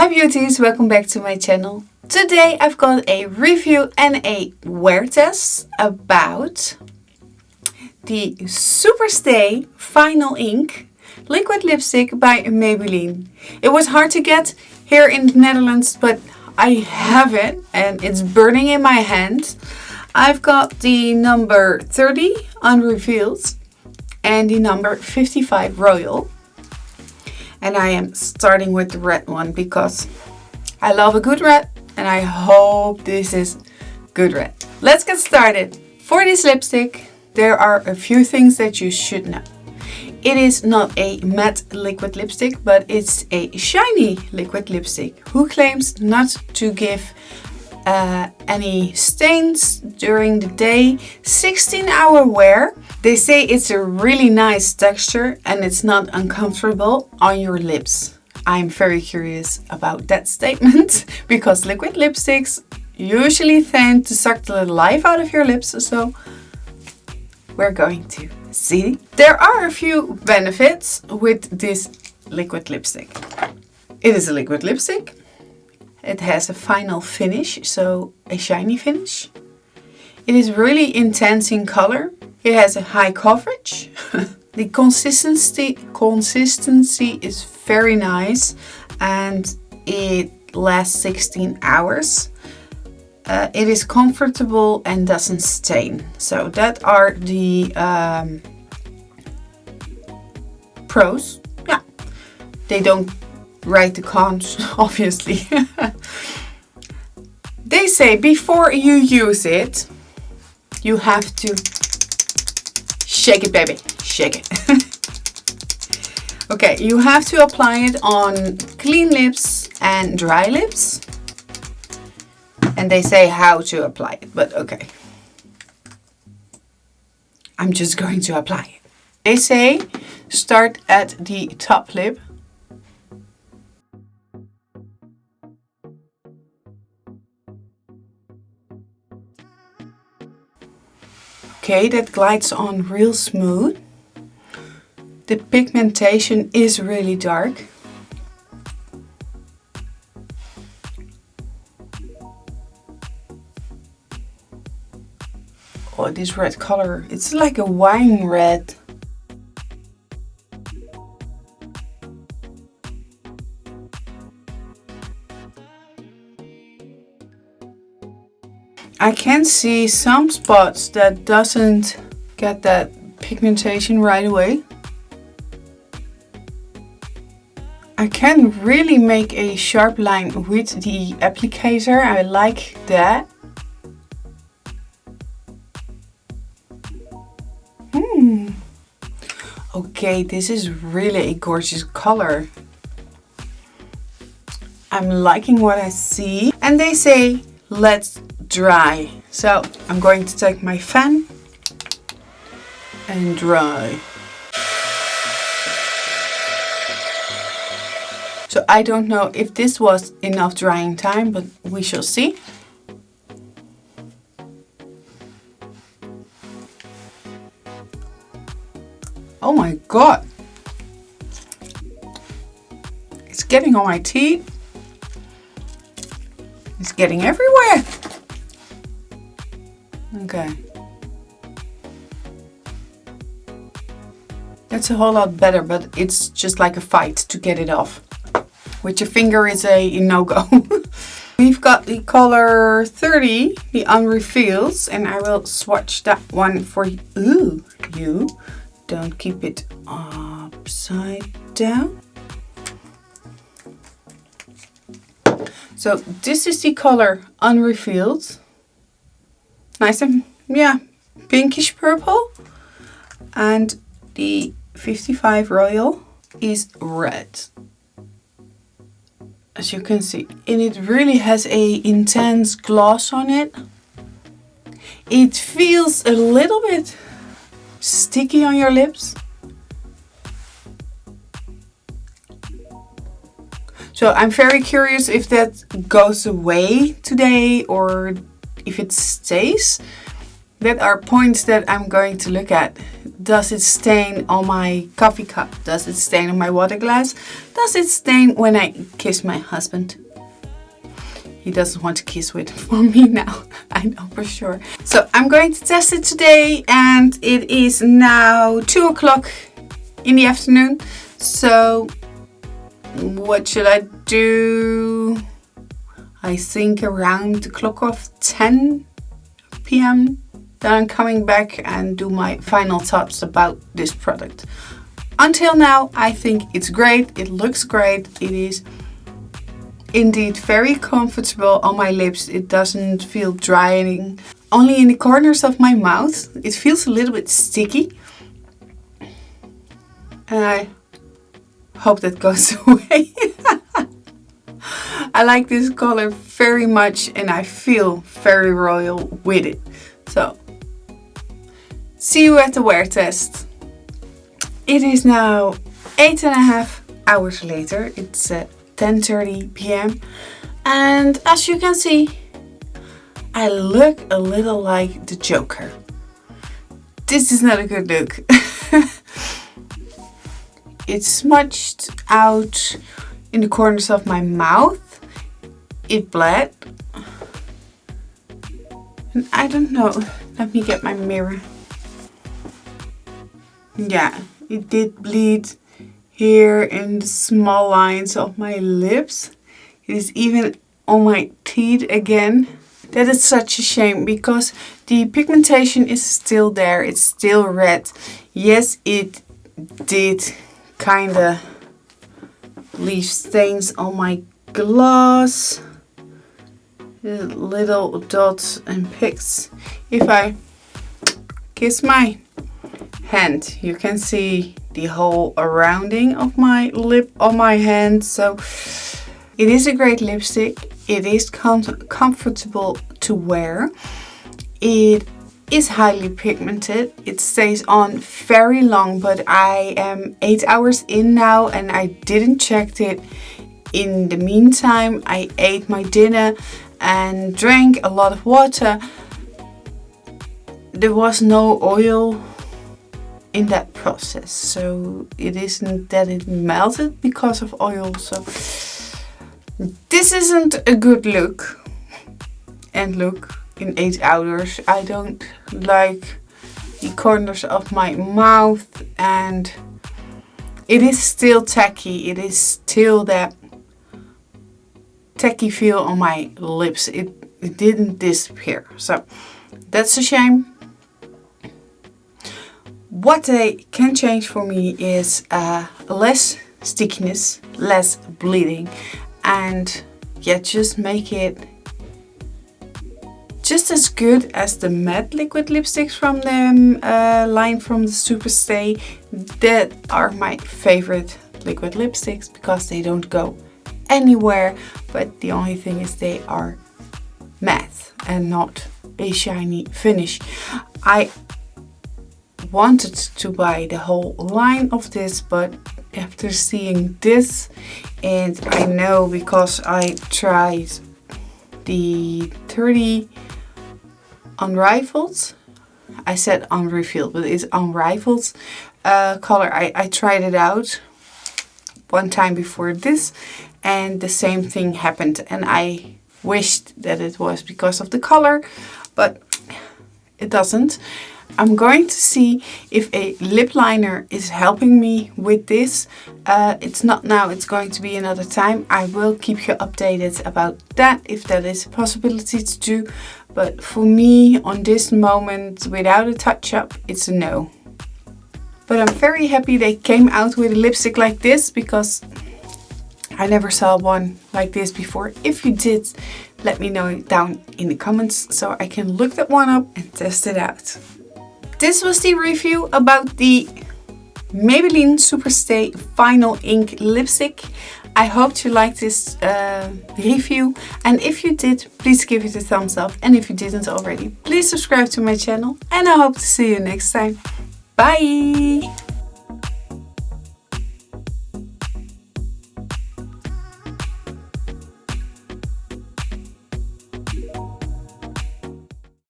Hi beauties, welcome back to my channel. Today I've got a review and a wear test about the Superstay Vinyl Ink liquid lipstick by Maybelline. It was hard to get here in the Netherlands, but I have it and it's burning in my hand. I've got the number 30 unrevealed and the number 55 royal. And I am starting with the red one because I love a good red and I hope this is good red. Let's get started. For this lipstick, there are a few things that you should know. It is not a matte liquid lipstick, but it's a shiny liquid lipstick. Who claims not to give any stains during the day, 16-hour wear. They say it's a really nice texture and it's not uncomfortable on your lips. I'm very curious about that statement because liquid lipsticks usually tend to suck the life out of your lips, so we're going to see. There are a few benefits with this liquid lipstick. It is a liquid lipstick. It has a final finish, so a shiny finish. It is really intense in color. It has a high coverage. The consistency is very nice and it lasts 16 hours. It is comfortable and doesn't stain. So that are the pros. Yeah, they don't write the cons, obviously. They say before you use it, you have to shake it, baby, shake it. Okay, you have to apply it on clean lips and dry lips. And they say how to apply it, but okay. I'm just going to apply it. They say start at the top lip. Okay, that glides on real smooth. The pigmentation is really dark. Oh, this red color, it's like a wine red. I can see some spots that doesn't get that pigmentation right away. I can really make a sharp line with the applicator. I like that. Okay, this is really a gorgeous color. I'm liking what I see. And they say, let's dry. So I'm going to take my fan and dry. So I don't know if this was enough drying time, but we shall see. Oh my God. It's getting on my teeth. It's getting everywhere. Okay. That's a whole lot better, but it's just like a fight to get it off. With your finger is a no-go. We've got the color 30, the unrevealed, and I will swatch that one for you. Ooh, you. Don't keep it upside down. So this is the color unrevealed. Nice and, yeah, pinkish purple. And the 55 royal is red. As you can see, and it really has a intense gloss on it. It feels a little bit sticky on your lips. So I'm very curious if that goes away today or if it stays. That are points that I'm going to look at. Does it stain on my coffee cup? Does it stain on my water glass? Does it stain when I kiss my husband? He doesn't want to kiss with for me now. I know for sure. So I'm going to test it today, and it is now 2 o'clock in the afternoon. So what should I do? I think around the clock of 10 p.m. Then I'm coming back and do my final thoughts about this product. Until now, I think it's great. It looks great. It is indeed very comfortable on my lips. It doesn't feel drying. Only in the corners of my mouth. It feels a little bit sticky. And I hope that goes away. I like this color very much and I feel very royal with it. So, see you at the wear test. It is now 8.5 hours later. It's 10:30 p.m. And as you can see, I look a little like the Joker. This is not a good look. It's smudged out in the corners of my mouth. It bled. And I don't know. Let me get my mirror. Yeah, it did bleed here in the small lines of my lips. It is even on my teeth again. That is such a shame because the pigmentation is still there. It's still red. Yes, it did kinda leave stains on my gloss. Little dots and picks. If I kiss my hand, you can see the whole rounding of my lip on my hand. So it is a great lipstick. It is comfortable to wear. It is highly pigmented. It stays on very long, but I am 8 hours in now and I didn't check it. In the meantime, I ate my dinner and drank a lot of water. There was no oil in that process, so it isn't that it melted because of oil. So this isn't a good look. And look, in 8 hours I don't like the corners of my mouth, and it is still tacky. It is still that tacky feel on my lips. It didn't disappear, so that's a shame. What they can change for me is less stickiness, less bleeding, and yeah, just make it just as good as the matte liquid lipsticks from the line from the Superstay. That are my favorite liquid lipsticks because they don't go anywhere, but the only thing is they are matte and not a shiny finish. I wanted to buy the whole line of this, but after seeing this, and I know because I tried the 30 Unrivaled, I said unrevealed, but it's Unrivaled color. I tried it out one time before this and the same thing happened, and I wished that it was because of the color, but it doesn't. I'm going to see if a lip liner is helping me with this. It's not now, it's going to be another time. I will keep you updated about that if that is a possibility to do. But for me, on this moment, without a touch-up, it's a no. But I'm very happy they came out with a lipstick like this because I never saw one like this before. If you did, let me know down in the comments so I can look that one up and test it out. This was the review about the Maybelline Superstay Vinyl Ink lipstick. I hope you liked this review, and if you did, please give it a thumbs up, and if you didn't already, please subscribe to my channel, and I hope to see you next time. Bye!